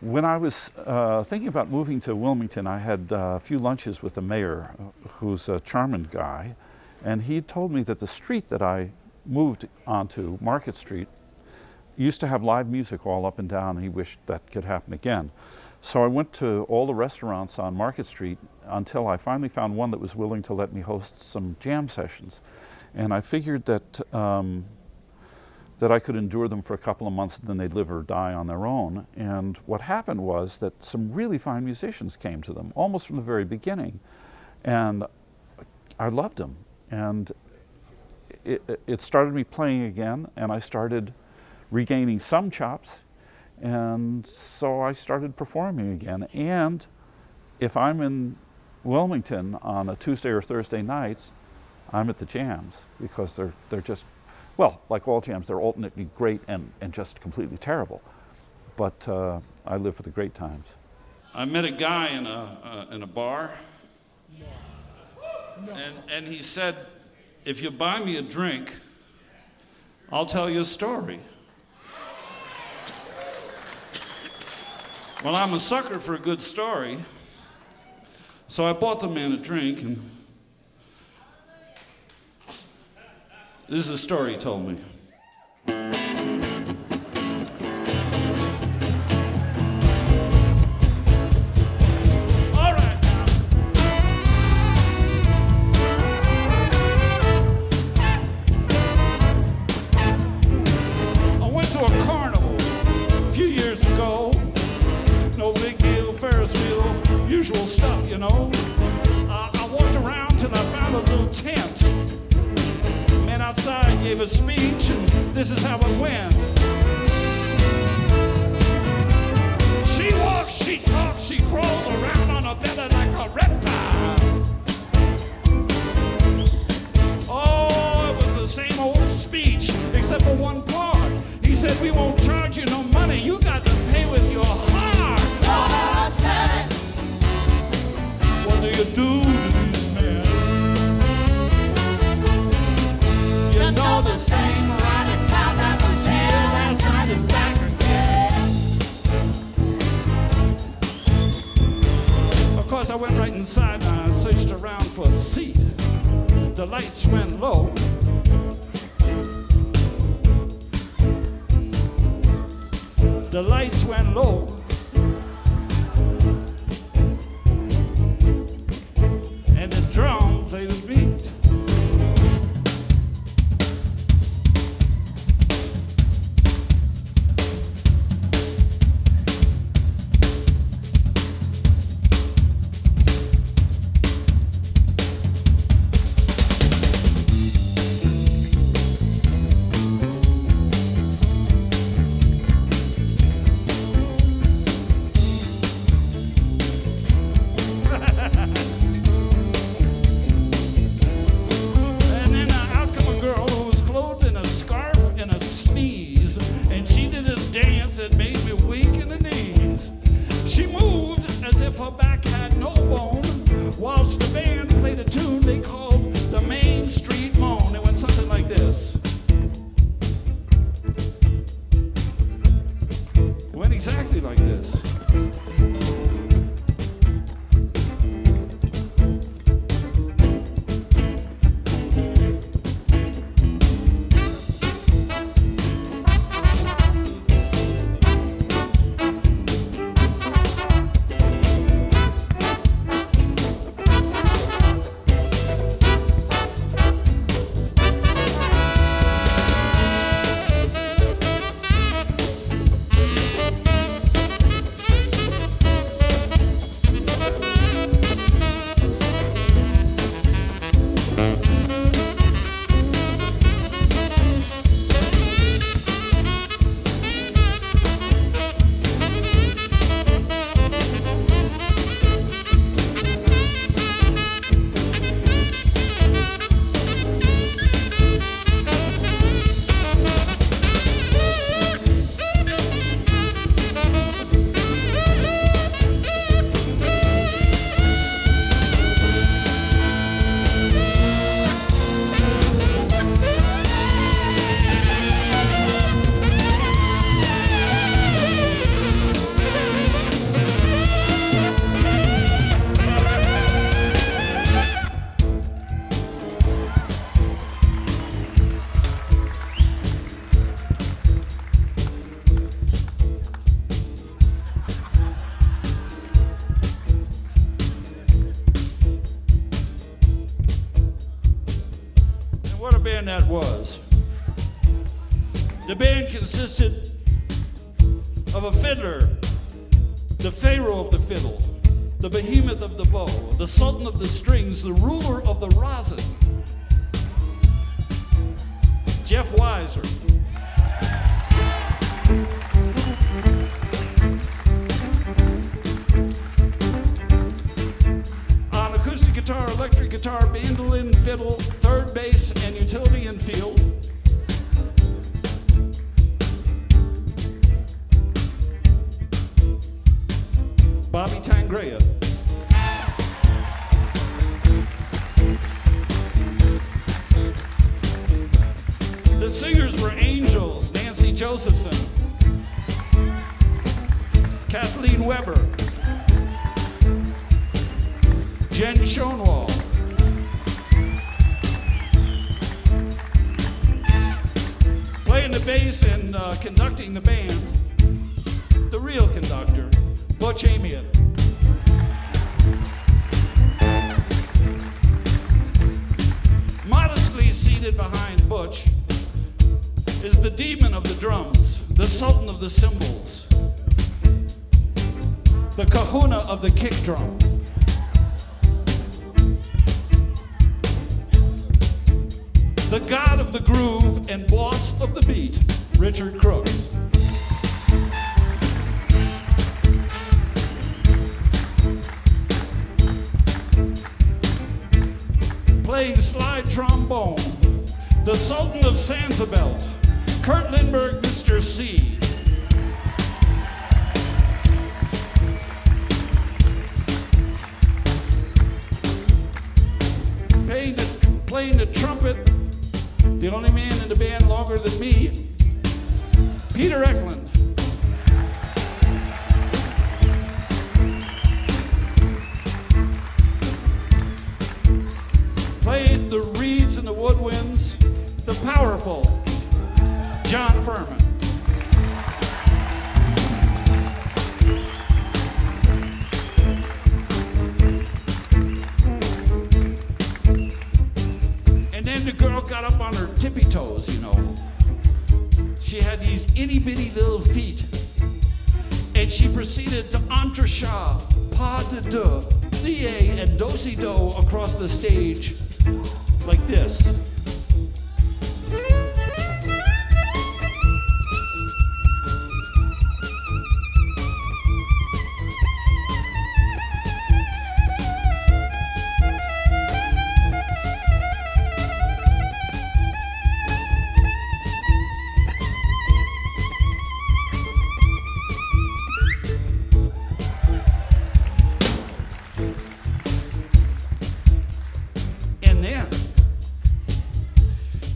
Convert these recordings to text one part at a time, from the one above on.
When I was thinking about moving to Wilmington, I had a few lunches with the mayor, who's a charming guy, and he told me that the street that I moved onto, Market Street, used to have live music all up and down, and he wished that could happen again. So I went to all the restaurants on Market Street until I finally found one that was willing to let me host some jam sessions. And I figured that that I could endure them for a couple of months, and then they'd live or die on their own. And what happened was that some really fine musicians came to them, almost from the very beginning. And I loved them. And it started me playing again, and I started regaining some chops. And so I started performing again. And if I'm in Wilmington on a Tuesday or Thursday nights, I'm at the jams, because they're just, well, like all jams, they're alternately great and just completely terrible. But I live for the great times. I met a guy in a bar, and he said, if you buy me a drink, I'll tell you a story. Well, I'm a sucker for a good story, so I bought the man a drink, and this is the story he told me. All right. I went to a carnival a few years ago. No big deal, Ferris wheel, usual stuff, you know. I walked around till I found a little tent. Man outside gave a speech, and this is how it went. She walks, she talks, she crawls around on her belly like a reptile. Oh, it was the same old speech, except for one part. He said, we won't charge you no money, you got to pay with your heart. What do you do to these men? You know the same riding crowd that was here last night is back again. Of course, I went right inside and I searched around for a seat. The lights went low. The lights went low. And the drum played the beat. The band consisted of a fiddler, the pharaoh of the fiddle, the behemoth of the bow, the sultan of the strings, the ruler of the rosin, Jeff Weiser. On acoustic guitar, electric guitar, mandolin, fiddle, third bass, and utility and field. Bobby Tangrea. The singers were Angels, Nancy Josephson, Kathleen Weber, Jen Schoenwald, playing the bass and conducting the band, the real conductor, Butch Amiot. Modestly seated behind Butch is the demon of the drums, the sultan of the cymbals, the kahuna of the kick drum. The god of the groove and boss of the beat, Richard Crooks. Playing slide trombone, the sultan of Sanzabelt, Kurt Lindbergh, Mr. C. Playing the trumpet, the only man in the band longer than me, Peter Eklund. Played the reeds and the woodwinds, the powerful John Furman. And then the girl got up on her tippy toes, you know. She had these itty bitty little feet. And she proceeded to entrechat, pas de deux, plie, and do-si-do across the stage like this.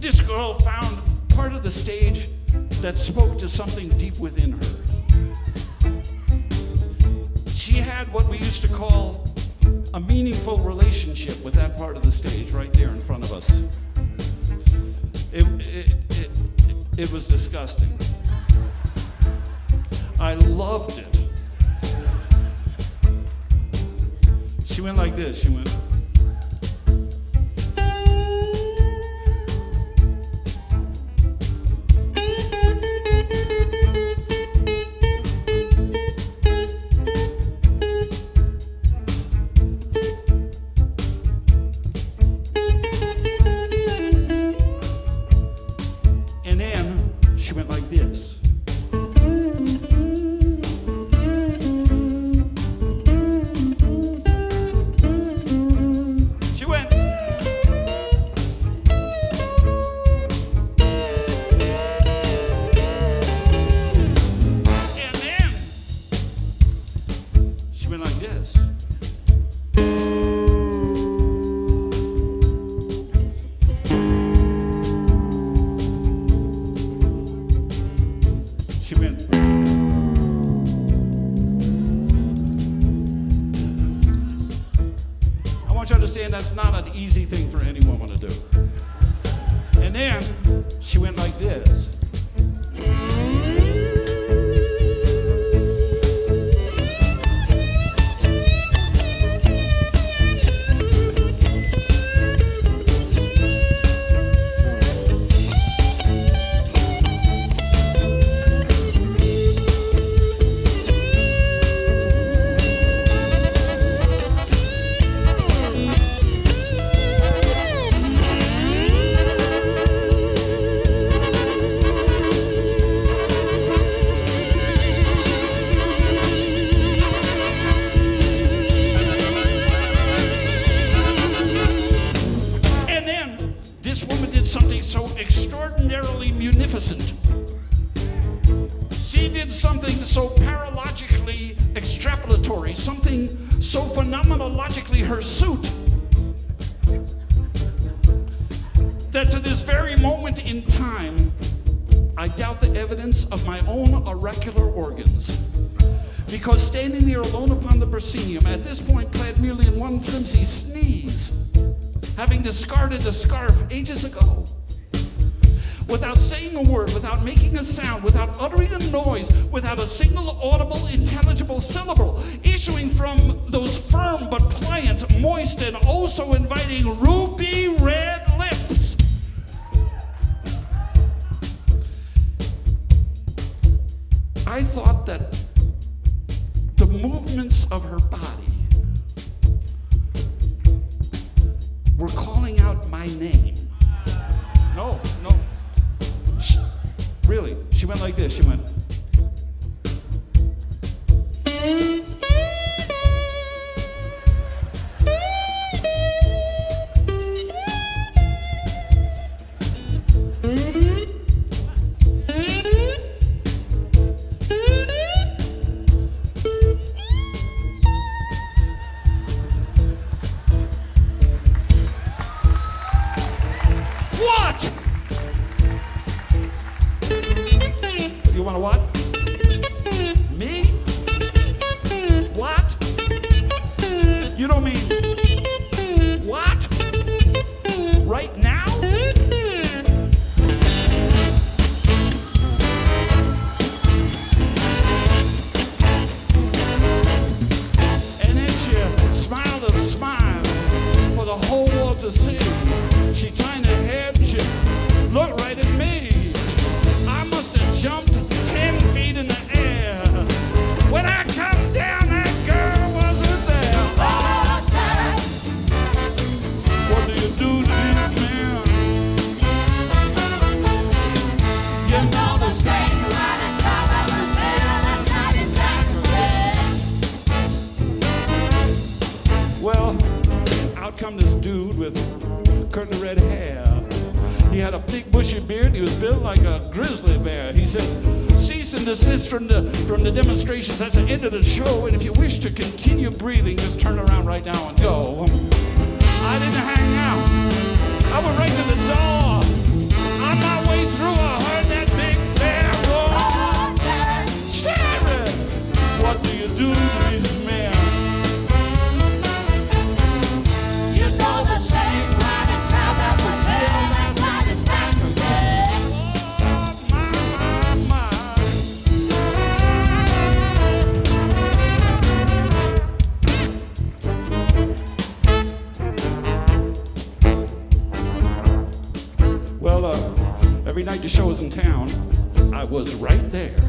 This girl found part of the stage that spoke to something deep within her. She had what we used to call a meaningful relationship with that part of the stage right there in front of us. It was disgusting. I loved it. She went like this. She went. That's not an easy thing for any woman to do. And then she went like this. innocent. She did something so paralogically extrapolatory, something so phenomenologically hirsute, that to this very moment in time, I doubt the evidence of my own auricular organs. Because standing there alone upon the proscenium, at this point clad merely in one flimsy sneeze, having discarded the scarf ages ago, without saying a word, without making a sound, without uttering a noise, without a single audible, intelligible syllable issuing from those firm but pliant, moist, and oh so inviting ruby red lips, I thought that the movements of her body were calling out my name. No. Really, she went like this, she went. What? You want to what? Me? What? You don't mean what? Right now? And then she smiled a smile for the whole world to see. She trying to have you look right at me. I must have jumped 10 feet in the air. When I come down, that girl wasn't there. Oh, Sharon! What do you do to these men? You know the same right and top of the tail, that's not exactly. Well, out come this dude with curtain red hair. He had a big bushy beard. He was built like a grizzly bear. He said, cease and desist from the demonstrations. That's the end of the show. And if you wish to continue breathing, just turn around right now and go. I didn't hang out. I went right to the door. On my way through, I heard that big bear roar. Oh, Sharon! What do you do to these men? You know the same right and proud that was here. That's not his factory. Well, every night the show was in town, I was right there,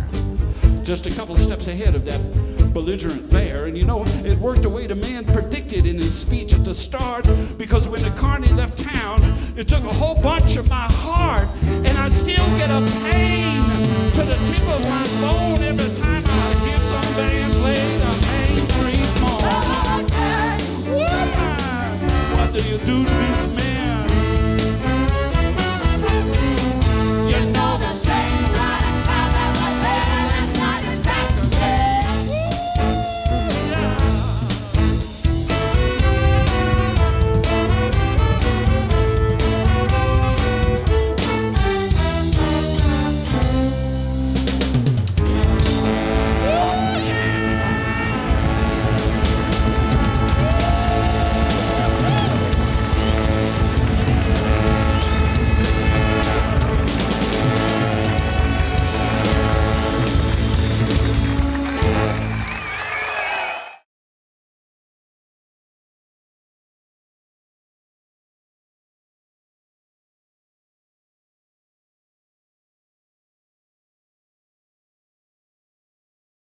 just a couple steps ahead of that belligerent bear. And you know, it worked the way the man predicted in his speech at the start, because when the carny left town, it took a whole bunch of my heart, and I still get a